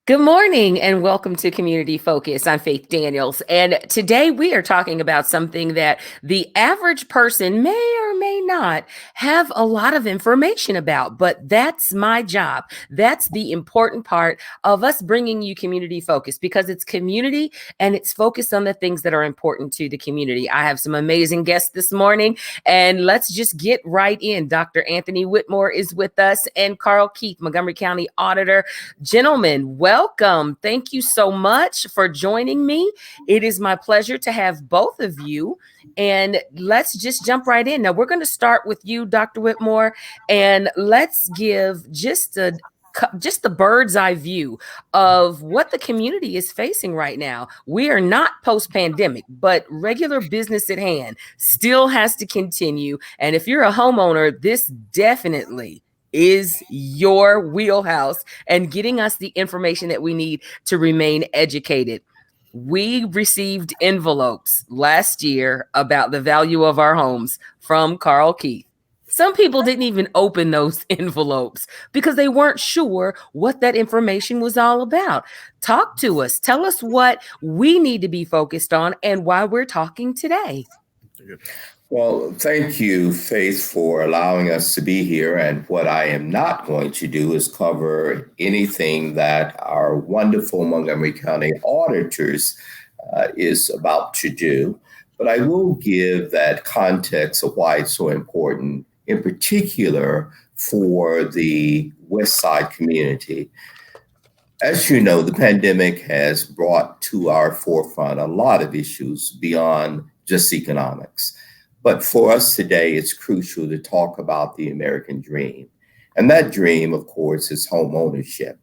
Good morning and welcome to Community Focus. I'm Faith Daniels, and today we are talking about something that the average person may or may not have a lot of information about, but that's my job. That's the important part of us bringing you Community Focus because it's community and it's focused on the things that are important to the community. I have some amazing guests this morning, and let's just get right in. Dr. Anthony Whitmore is with us and Karl Keith, Montgomery County Auditor. Gentlemen, welcome. Thank you so much for joining me. It is my pleasure to have both of you. And let's just jump right in. Now, we're going to start with you, Dr. Whitmore, and let's give just the bird's eye view of what the community is facing right now. We are not post-pandemic, but regular business at hand still has to continue. And if you're a homeowner, this definitely is your wheelhouse and getting us the information that we need to remain educated. We received envelopes last year about the value of our homes from Karl Keith. Some people didn't even open those envelopes because they weren't sure what that information was all about. Talk to us. Tell us what we need to be focused on and why we're talking today. Well, thank you, Faith, for allowing us to be here. And what I am not going to do is cover anything that our wonderful Montgomery County auditors is about to do. But I will give that context of why it's so important, in particular for the West Side community. As you know, the pandemic has brought to our forefront a lot of issues beyond just economics. But for us today, it's crucial to talk about the American dream. And that dream, of course, is home ownership.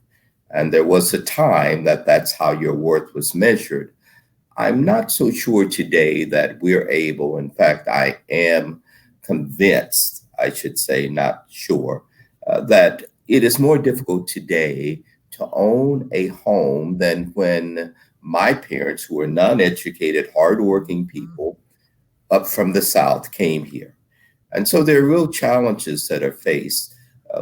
And there was a time that that's how your worth was measured. I'm not so sure today that we're able, in fact, I am convinced, I should say, not sure, that it is more difficult today to own a home than when my parents, who were non-educated, hardworking people, up from the South came here. And so there are real challenges that are faced.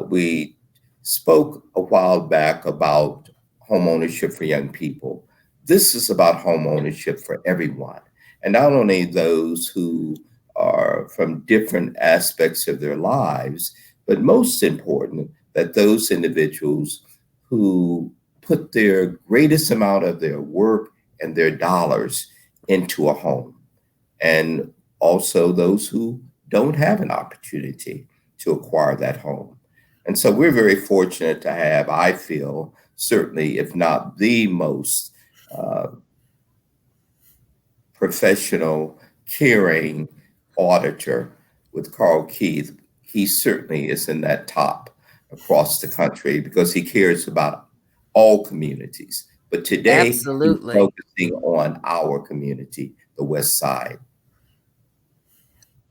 We spoke a while back about home ownership for young people. This is about home ownership for everyone. And not only those who are from different aspects of their lives, but most important, that those individuals who put their greatest amount of their work and their dollars into a home. And also those who don't have an opportunity to acquire that home. And so we're very fortunate to have, I feel, certainly, if not the most professional, caring auditor with Karl Keith. He certainly is in that top across the country because he cares about all communities. But today, Absolutely. he's focusing on our community, the West Side.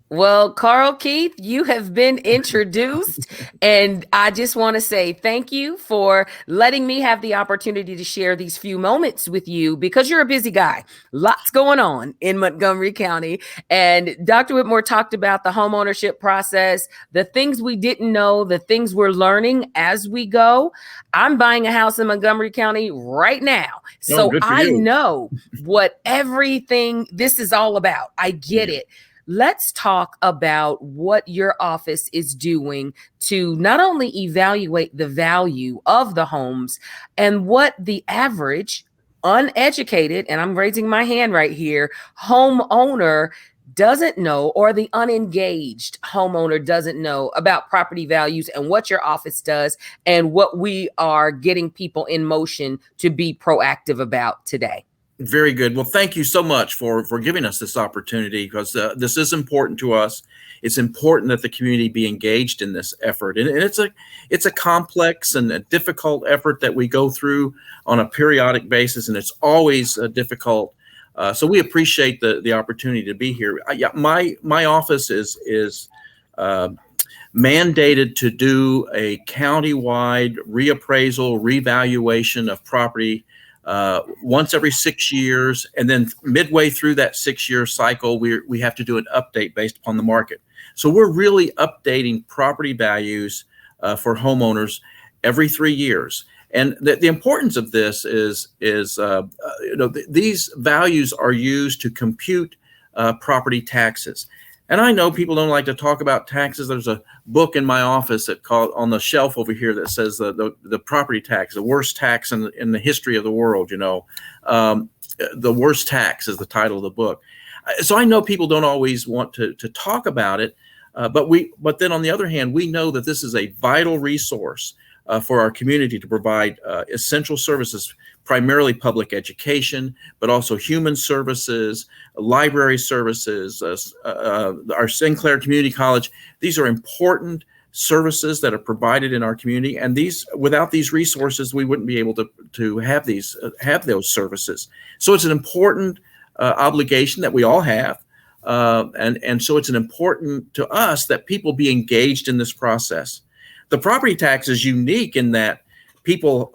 Well, Karl Keith, you have been introduced, and I just want to say thank you for letting me have the opportunity to share these few moments with you because you're a busy guy. Lots going on in Montgomery County. And Dr. Whitmore talked about the homeownership process, the things we didn't know, the things we're learning as we go. I'm buying a house in Montgomery County right now. So I know what everything this is all about. I get it. Let's talk about what your office is doing to not only evaluate the value of the homes and what the average uneducated, and I'm raising my hand right here, homeowner doesn't know, or the unengaged homeowner doesn't know about property values and what your office does and what we are getting people in motion to be proactive about today. Very good. Well, thank you so much for giving us this opportunity because this is important to us. It's important that the community be engaged in this effort. And it's a complex and a difficult effort that we go through on a periodic basis, and it's always difficult. So we appreciate the opportunity to be here. My office is mandated to do a countywide reappraisal, revaluation of property once every 6 years, and then midway through that 6-year cycle, we have to do an update based upon the market. So we're really updating property values for homeowners every 3 years. And the importance of this is these values are used to compute property taxes. And I know people don't like to talk about taxes. There's a book in my office that on the shelf over here that says the property tax, the worst tax in the history of the world. The worst tax is the title of the book. So I know people don't always want to talk about it, but then on the other hand, we know that this is a vital resource for our community to provide essential services, primarily public education, but also human services, library services, our Sinclair Community College. These are important services that are provided in our community, and without these resources, we wouldn't be able to have those services. So it's an important obligation that we all have, and so it's important to us that people be engaged in this process. The property tax is unique in that people,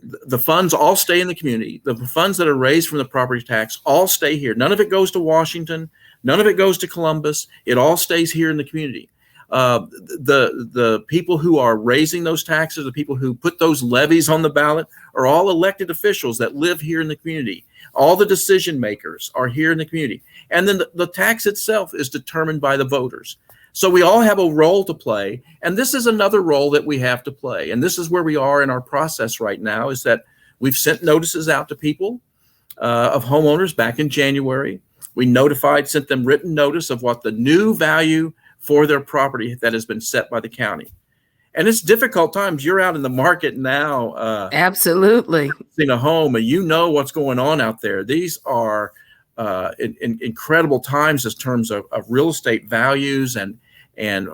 the funds all stay in the community. The funds that are raised from the property tax all stay here. None of it goes to Washington. None of it goes to Columbus. It all stays here in the community. The people who are raising those taxes, the people who put those levies on the ballot, are all elected officials that live here in the community. All the decision makers are here in the community. And then the tax itself is determined by the voters. So we all have a role to play, and this is another role that we have to play. And this is where we are in our process right now, is that we've sent notices out to people of homeowners back in January. We sent them written notice of what the new value for their property that has been set by the county. And it's difficult times. You're out in the market now. Absolutely. In a home, and you know what's going on out there. These are incredible times in terms of real estate values and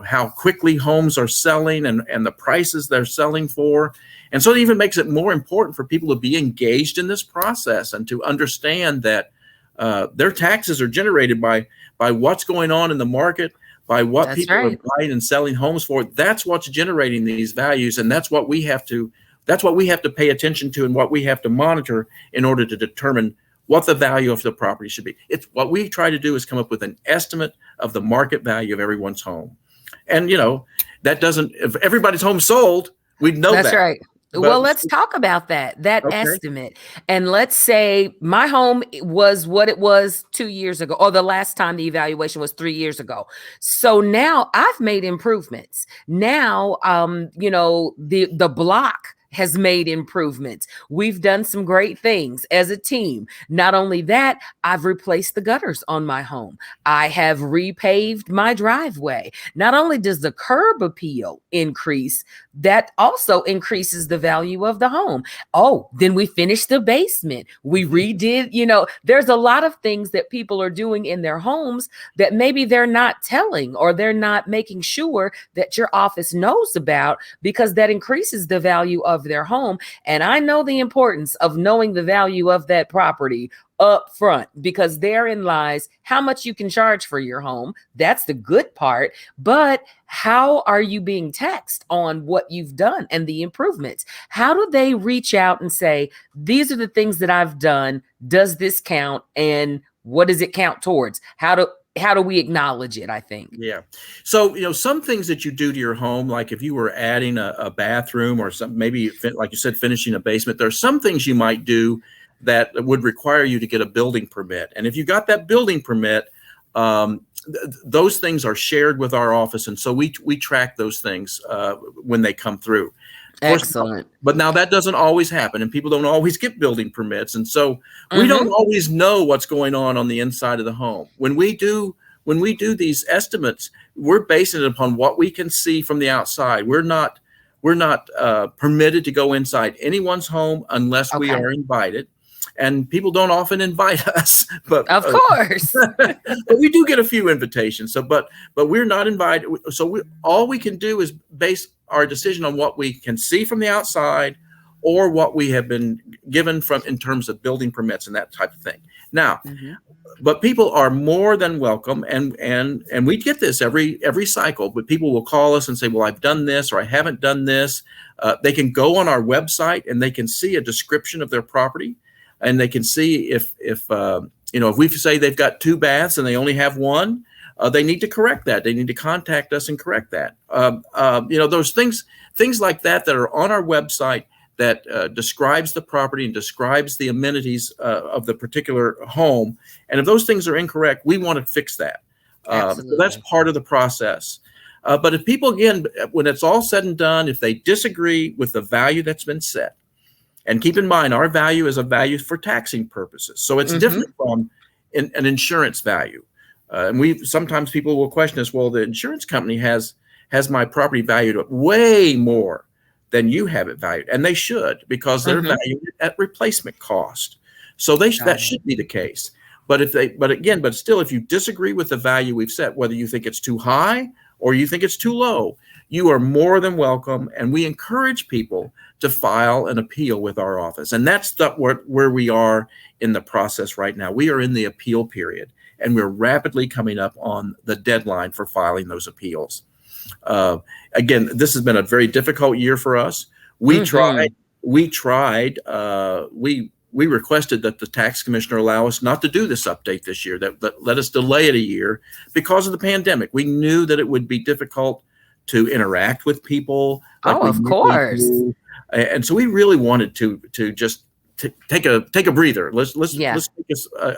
how quickly homes are selling and the prices they're selling for. And so it even makes it more important for people to be engaged in this process and to understand that their taxes are generated by what's going on in the market, by what people are buying and selling homes for. That's what's generating these values, and that's what we have to pay attention to and what we have to monitor in order to determine what the value of the property should be. It's what we try to do is come up with an estimate of the market value of everyone's home. And, that doesn't, if everybody's home sold, we'd know that. That's right. Well, let's talk about that estimate. And let's say my home was what it was 2 years ago, or the last time the evaluation was 3 years ago. So now I've made improvements. Now, the block has made improvements. We've done some great things as a team. Not only that, I've replaced the gutters on my home. I have repaved my driveway. Not only does the curb appeal increase, that also increases the value of the home. Oh, then we finished the basement. We redid, there's a lot of things that people are doing in their homes that maybe they're not telling, or they're not making sure that your office knows about, because that increases the value of their home. And I know the importance of knowing the value of that property up front, because therein lies how much you can charge for your home. That's the good part. But how are you being taxed on what you've done and the improvements? How do they reach out and say, these are the things that I've done. Does this count? And what does it count towards? How do we acknowledge it, I think? Yeah. So, some things that you do to your home, like if you were adding a bathroom or maybe like you said, finishing a basement, there are some things you might do that would require you to get a building permit. And if you got that building permit, those things are shared with our office. And so we track those things when they come through. Excellent. But now that doesn't always happen, and people don't always get building permits. And so we don't always know what's going on the inside of the home. When we do these estimates, we're basing it upon what we can see from the outside. We're not permitted to go inside anyone's home unless we are invited. And people don't often invite us, but of course, but we do get a few invitations. So, but we're not invited. So all we can do is base our decision on what we can see from the outside, or what we have been given in terms of building permits and that type of thing. Now, but people are more than welcome, and we get this every cycle. But people will call us and say, "Well, I've done this, or I haven't done this." They can go on our website and they can see a description of their property. And they can see if we say they've got 2 baths and they only have 1, they need to correct that. They need to contact us and correct that. Those things like that are on our website. that describes the property and describes the amenities of the particular home. And if those things are incorrect, we want to fix that. So that's Absolutely. part of the process. But if people, again, when it's all said and done, if they disagree with the value that's been set, and keep in mind, our value is a value for taxing purposes. So it's different from an insurance value. And sometimes people will question us, well, the insurance company has my property valued at way more than you have it valued. And they should, because they're valued at replacement cost. So that should be the case. But still, if you disagree with the value we've set, whether you think it's too high or you think it's too low, you are more than welcome. And we encourage people to file an appeal with our office. And that's where we are in the process right now. We are in the appeal period, and we're rapidly coming up on the deadline for filing those appeals. Again, this has been a very difficult year for us. We requested that the tax commissioner allow us not to do this update this year, that let us delay it a year because of the pandemic. We knew that it would be difficult to interact with people. Of course. Do. And so we really wanted to just take a breather. Let's take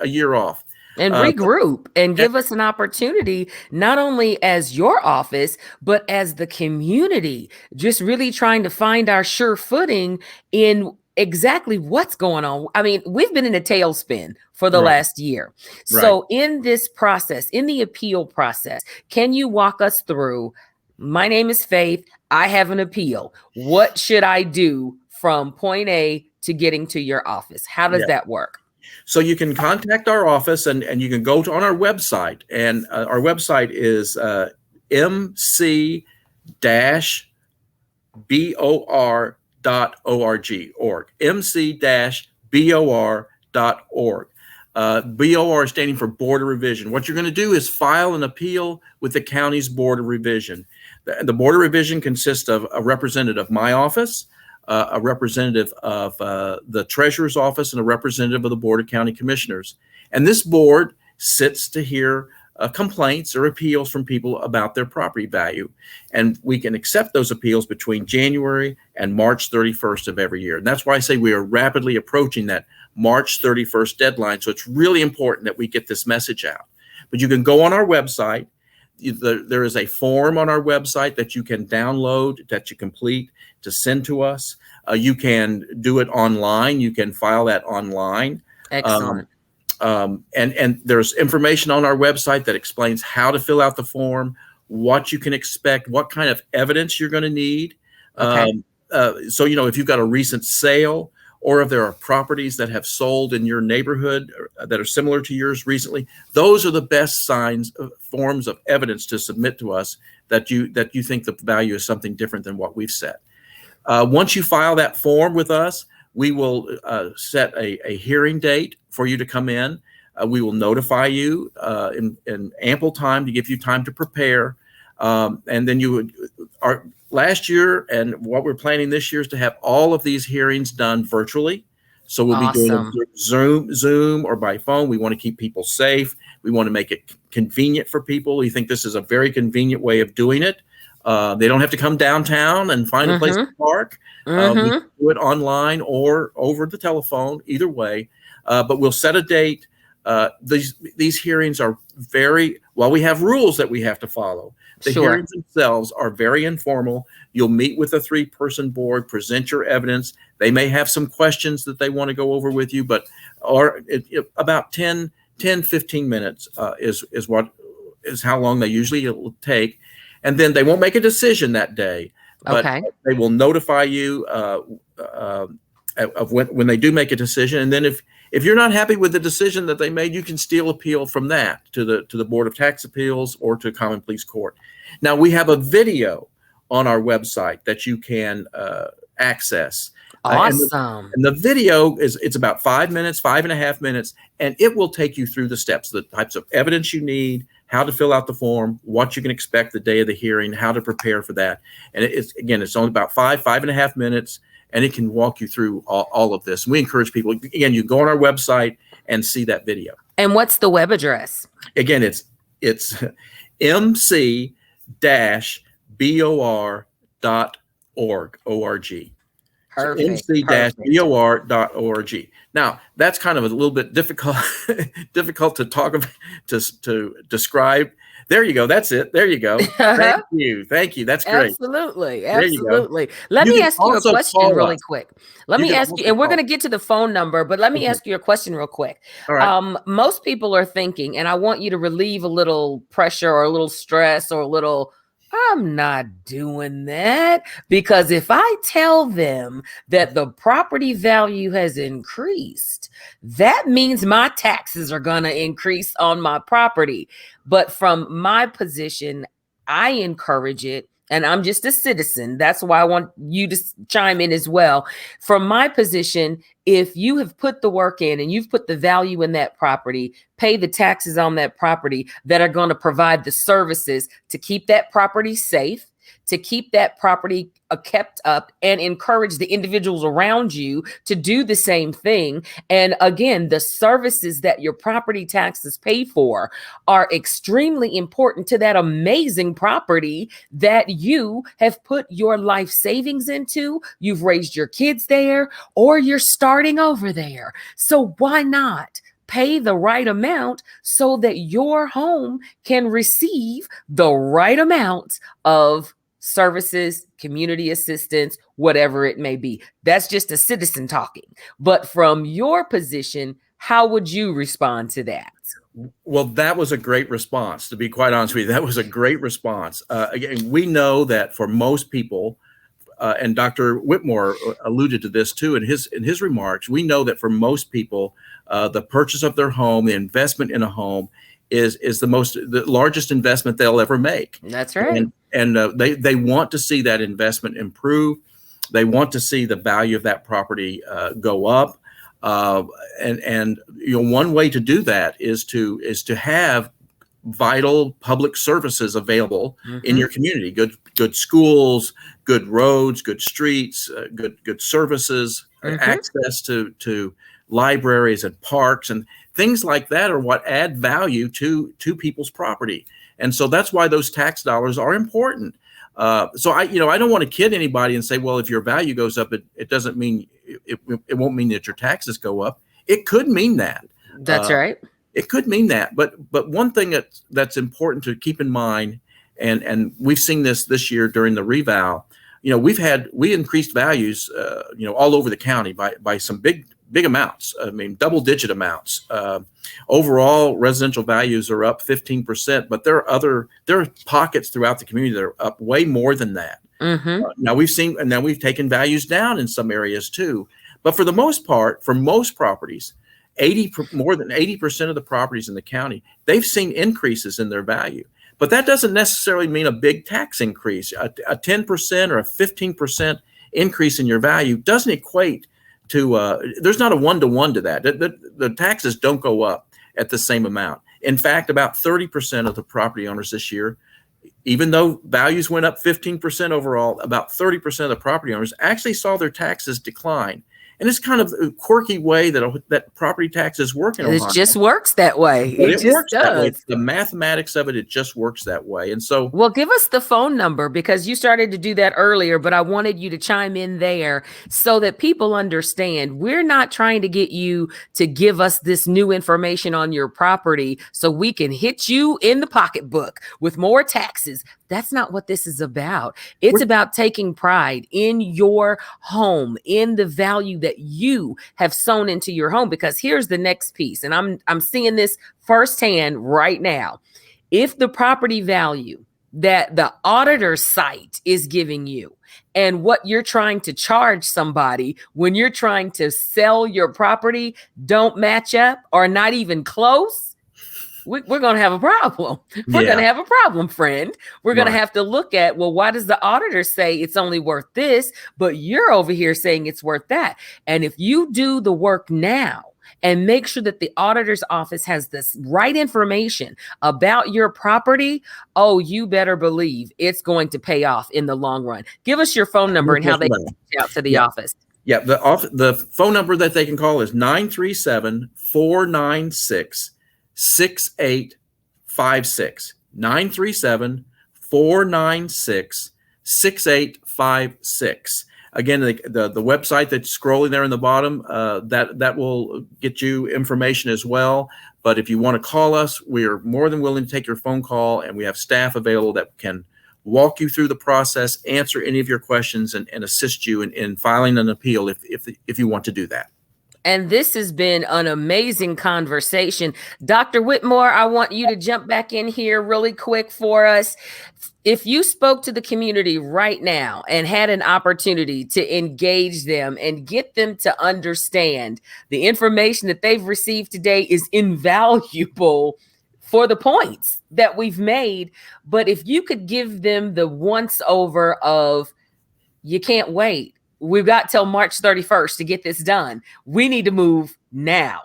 a year off. And regroup and give us an opportunity, not only as your office, but as the community, just really trying to find our sure footing in exactly what's going on. I mean, we've been in a tailspin for the last year. So in this process, in the appeal process, can you walk us through, my name is Faith, I have an appeal. What should I do from point A to getting to your office? How does that work? So you can contact our office, and you can go on our website, and our website is mc-bor.org, mc-bor.org. BOR standing for Board of Revision. What you're going to do is file an appeal with the county's Board of Revision. The Board of Revision consists of a representative of my office, a representative of the treasurer's office, and a representative of the Board of County Commissioners. And this board sits to hear complaints or appeals from people about their property value. And we can accept those appeals between January and March 31st of every year. And that's why I say we are rapidly approaching that March 31st deadline. So it's really important that we get this message out. But you can go on our website. There is a form on our website that you can download, that you complete to send to us. You can do it online. You can file that online. Excellent. And there's information on our website that explains how to fill out the form, what you can expect, what kind of evidence you're going to need. So, if you've got a recent sale, or if there are properties that have sold in your neighborhood that are similar to yours recently, those are the best forms of evidence to submit to us that you think the value is something different than what we've set. Once you file that form with us, we will set a hearing date for you to come in. We will notify you in ample time to give you time to prepare. And then last year, and what we're planning this year, is to have all of these hearings done virtually. So we'll be doing it Zoom or by phone. We want to keep people safe. We want to make it convenient for people. We think this is a very convenient way of doing it. They don't have to come downtown and find a place to park. We can do it online or over the telephone, either way. But we'll set a date. These hearings are while we have rules that we have to follow, the hearings themselves are very informal. You'll meet with a 3-person board, present your evidence. They may have some questions that they want to go over with you, but about 10, 15 minutes is how long they usually will take. And then they won't make a decision that day, but they will notify you of when they do make a decision. And then if you're not happy with the decision that they made, you can still appeal from that to the Board of Tax Appeals or to Common Pleas Court. Now, we have a video on our website that you can access. Awesome. And the video it's about 5.5 minutes, and it will take you through the steps, the types of evidence you need, how to fill out the form, what you can expect the day of the hearing, how to prepare for that. And it's only about 5.5 minutes, and it can walk you through all of this. And we encourage people, again, you go on our website and see that video. And what's the web address? Again, it's mc-bor.org. So Perfect. Perfect. nc-bor.org. Now, that's kind of a little bit difficult difficult to talk about, to describe. There you go. That's it. There you go. Thank you. Thank you. That's great. Absolutely. There you go. Absolutely. Let You me can ask you a also question call really us. quick. Let You me can ask you, also and we're call. going to get to the phone number, but let me Okay. ask you a question real quick. All right. Most people are thinking, and I want you to relieve a little pressure or a little stress or a little, I'm not doing that. Because if I tell them that the property value has increased, that means my taxes are going to increase on my property. But from my position, I encourage it. And I'm just a citizen. That's why I want you to chime in as well. From my position, if you have put the work in and you've put the value in that property, pay the taxes on that property that are going to provide the services to keep that property safe, to keep that property kept up, and encourage the individuals around you to do the same thing. And again, the services that your property taxes pay for are extremely important to that amazing property that you have put your life savings into. You've raised your kids there, or you're starting over there. So why not pay the right amount so that your home can receive the right amount of services, community assistance, whatever it may be? That's just a citizen talking. But from your position, how would you respond to that? Well, that was a great response. To be quite honest with you, that was a great response. Again, we know that for most people, and Dr. Whitmore alluded to this too in his remarks. We know that for most people, the purchase of their home, the investment in a home, is the largest investment they'll ever make. That's right. And they want to see that investment improve. They want to see the value of that property go up. And one way to do that is to have vital public services available in your community. Good schools, good roads, good streets, good services, access to libraries and parks and things like that are what add value to people's property. And so that's why those tax dollars are important. So I don't want to kid anybody and say, well, if your value goes up, it doesn't mean it won't mean that your taxes go up. It could mean that. That's right. It could mean that. But one thing that's important to keep in mind, and we've seen this year during the reval, we increased values, all over the county by some big amounts. I mean, double digit amounts. Overall, residential values are up 15%, but there are pockets throughout the community that are up way more than that. Now we've taken values down in some areas too, but for the most part, for most properties, more than 80% of the properties in the county, they've seen increases in their value. But that doesn't necessarily mean a big tax increase. A 10% or a 15% increase in your value doesn't equate to, there's not a one-to-one to that. The taxes don't go up at the same amount. In fact, about 30% of the property owners this year, even though values went up 15% overall, about 30% of the property owners actually saw their taxes decline. And it's kind of a quirky way that property taxes work in Ohio. It just works that way. But It just works that way. does. The mathematics of it just works that way. And so, well, give us the phone number, because you started to do that earlier, but I wanted you to chime in there so that people understand we're not trying to get you to give us this new information on your property so we can hit you in the pocketbook with more taxes. That's not what this is about. It's about taking pride in your home, in the value that you have sown into your home. Because here's the next piece, and I'm seeing this firsthand right now. If the property value that the auditor site is giving you and what you're trying to charge somebody when you're trying to sell your property don't match up or not even close, we're going to have a problem. We're going to have a problem, friend. We're going to have to look at, well, why does the auditor say it's only worth this, but you're over here saying it's worth that? And if you do the work now and make sure that the auditor's office has this right information about your property, oh, you better believe it's going to pay off in the long run. Give us your phone number and how they can reach out to the office. Yeah, the phone number that they can call is 937-496-6856. 937-496-6856. Again, the website that's scrolling there in the bottom, that will get you information as well. But if you want to call us, we are more than willing to take your phone call, and we have staff available that can walk you through the process, answer any of your questions, and assist you in filing an appeal if you want to do that. And this has been an amazing conversation. Dr. Whitmore, I want you to jump back in here really quick for us. If you spoke to the community right now and had an opportunity to engage them and get them to understand the information that they've received today is invaluable for the points that we've made. But if you could give them the once over of, you can't wait. We've got till March 31st to get this done. We need to move now.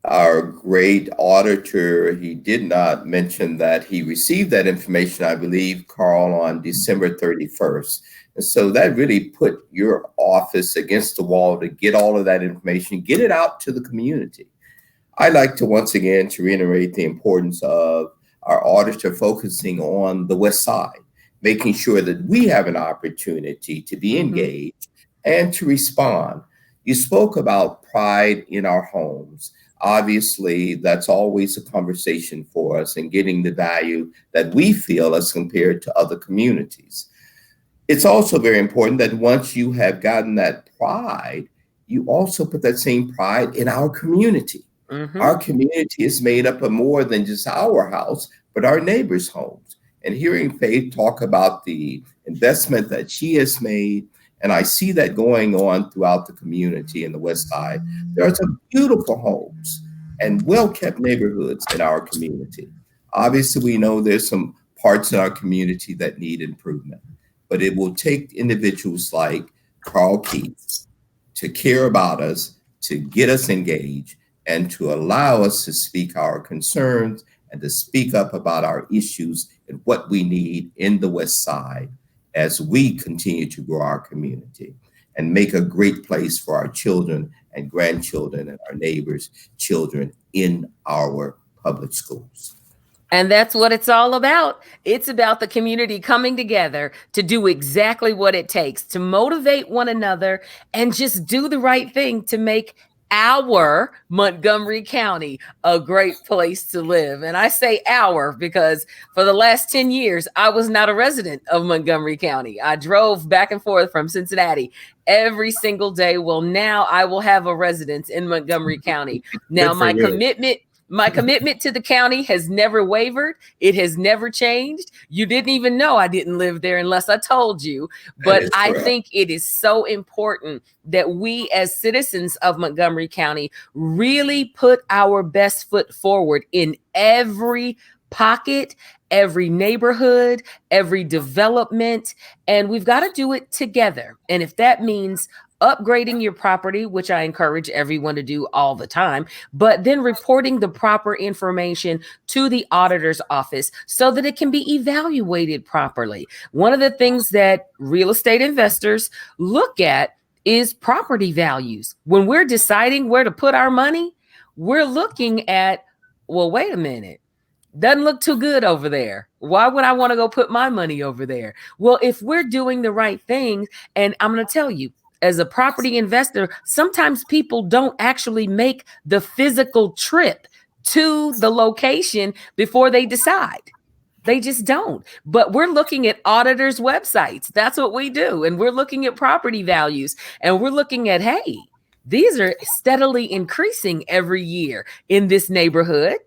Our great auditor, he did not mention that he received that information, I believe, Karl, on December 31st. And so that really put your office against the wall to get all of that information, get it out to the community. I'd like to once again to reiterate the importance of our auditor focusing on the West Side, making sure that we have an opportunity to be engaged and to respond. You spoke about pride in our homes. Obviously, that's always a conversation for us and getting the value that we feel as compared to other communities. It's also very important that once you have gotten that pride, you also put that same pride in our community. Our community is made up of more than just our house, but our neighbors' homes. And hearing Faith talk about the investment that she has made, and I see that going on throughout the community in the West Side. There are some beautiful homes and well-kept neighborhoods in our community. Obviously, we know there's some parts in our community that need improvement, but it will take individuals like Karl Keith to care about us, to get us engaged, and to allow us to speak our concerns and to speak up about our issues and what we need in the West Side as we continue to grow our community and make a great place for our children and grandchildren and our neighbors' children in our public schools. And that's what it's all about. It's about the community coming together to do exactly what it takes to motivate one another and just do the right thing to make our Montgomery County a great place to live. And I say our because for the last 10 years, I was not a resident of Montgomery County. I drove back and forth from Cincinnati every single day. Well, now I will have a residence in Montgomery County. Now, my commitment to the county has never wavered. It has never changed. You didn't even know I didn't live there unless I told you. But I think it is so important that we as citizens of Montgomery County really put our best foot forward in every pocket, every neighborhood, every development, and we've got to do it together. And if that means upgrading your property, which I encourage everyone to do all the time, but then reporting the proper information to the auditor's office so that it can be evaluated properly. One of the things that real estate investors look at is property values. When we're deciding where to put our money, we're looking at, well, wait a minute. Doesn't look too good over there. Why would I want to go put my money over there? Well, if we're doing the right thing, and I'm going to tell you, as a property investor, sometimes people don't actually make the physical trip to the location before they decide. They just don't. But we're looking at auditors' websites. That's what we do. And we're looking at property values. And we're looking at, hey, these are steadily increasing every year in this neighborhood.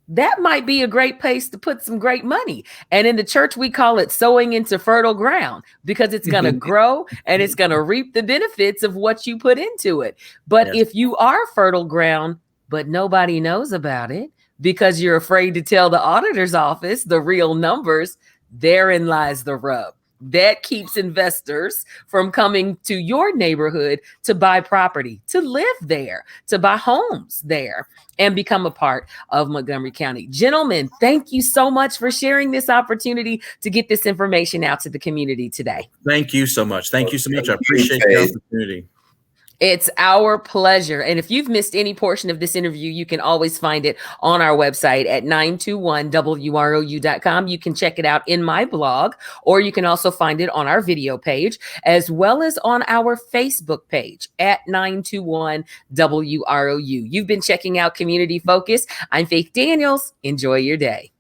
That might be a great place to put some great money. And in the church, we call it sowing into fertile ground because it's going to grow and it's going to reap the benefits of what you put into it. But if you are fertile ground, but nobody knows about it because you're afraid to tell the auditor's office the real numbers, therein lies the rub. That keeps investors from coming to your neighborhood to buy property, to live there, to buy homes there, and become a part of Montgomery County. Gentlemen, thank you so much for sharing this opportunity to get this information out to the community today. Thank you so much. Thank you so much. I appreciate the opportunity. It's our pleasure. And if you've missed any portion of this interview, you can always find it on our website at 921wrou.com. You can check it out in my blog, or you can also find it on our video page, as well as on our Facebook page at 921WROU. You've been checking out Community Focus. I'm Faith Daniels. Enjoy your day.